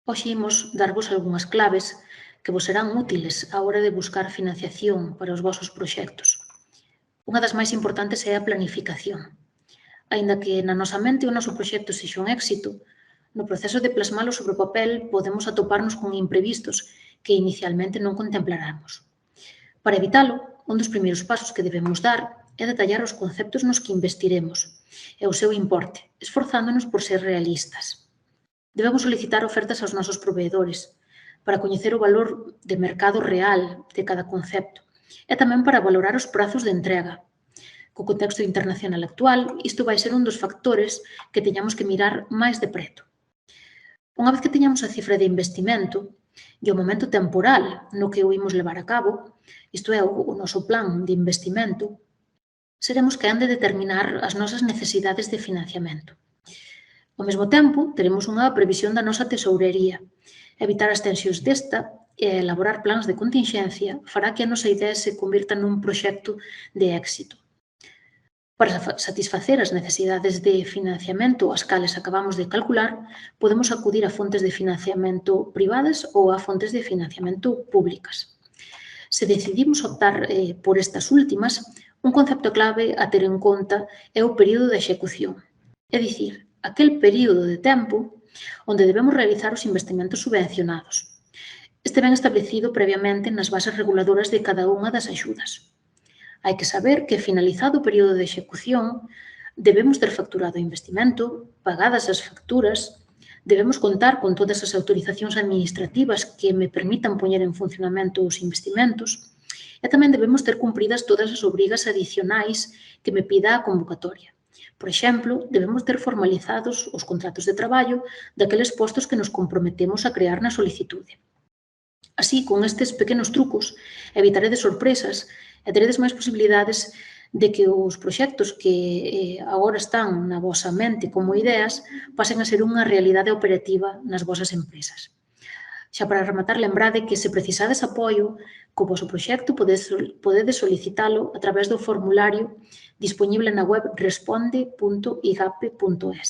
Hoxe imos darvos algunhas claves que vos serán útiles á hora de buscar financiación para os vosos proxectos. Unha das máis importantes é a planificación. Aínda que na nosa mente o noso proxecto sexa un éxito, no proceso de plasmalo sobre o papel podemos atoparnos con imprevistos que inicialmente non contemplaramos. Para evitalo, un dos primeiros pasos que debemos dar é detallar os conceptos nos que investiremos e o seu importe, esforzándonos por ser realistas. Debemos solicitar ofertas aos nosos proveedores para coñecer o valor de mercado real de cada concepto e tamén para valorar os prazos de entrega. Co contexto internacional actual, isto vai ser un dos factores que teñamos que mirar máis de preto. Unha vez que teñamos a cifra de investimento e o momento temporal no que o imos levar a cabo, isto é, o noso plan de investimento, seremos quen de determinar as nosas necesidades de financiamento. Ao mesmo tempo, teremos unha previsión da nosa tesourería. Evitar as tensións desta e elaborar plans de continxencia fará que a nosa idea se convirta nun proxecto de éxito. Para satisfacer as necesidades de financiamento ás cales acabamos de calcular, podemos acudir a fontes de financiamento privadas ou a fontes de financiamento públicas. Se decidimos optar por estas últimas, un concepto clave a ter en conta é o período de execución, é dicir, aquel período de tempo onde debemos realizar os investimentos subvencionados. Este ven establecido previamente nas bases reguladoras de cada unha das axudas. Hai que saber que, finalizado o período de execución, debemos ter facturado o investimento, pagadas as facturas, debemos contar con todas as autorizacións administrativas que me permitan poñer en funcionamento os investimentos e tamén debemos ter cumpridas todas as obrigas adicionais que me pida a convocatoria. Por exemplo, debemos ter formalizados os contratos de traballo daqueles postos que nos comprometemos a crear na solicitude. Así, con estes pequenos trucos, evitaredes sorpresas e teredes máis posibilidades de que os proxectos que agora están na vosa mente como ideas pasen a ser unha realidade operativa nas vosas empresas. Xa para rematar, lembrade que se precisades apoio co voso proxecto podedes solicitalo a través do formulario disponible na web responde.igape.es.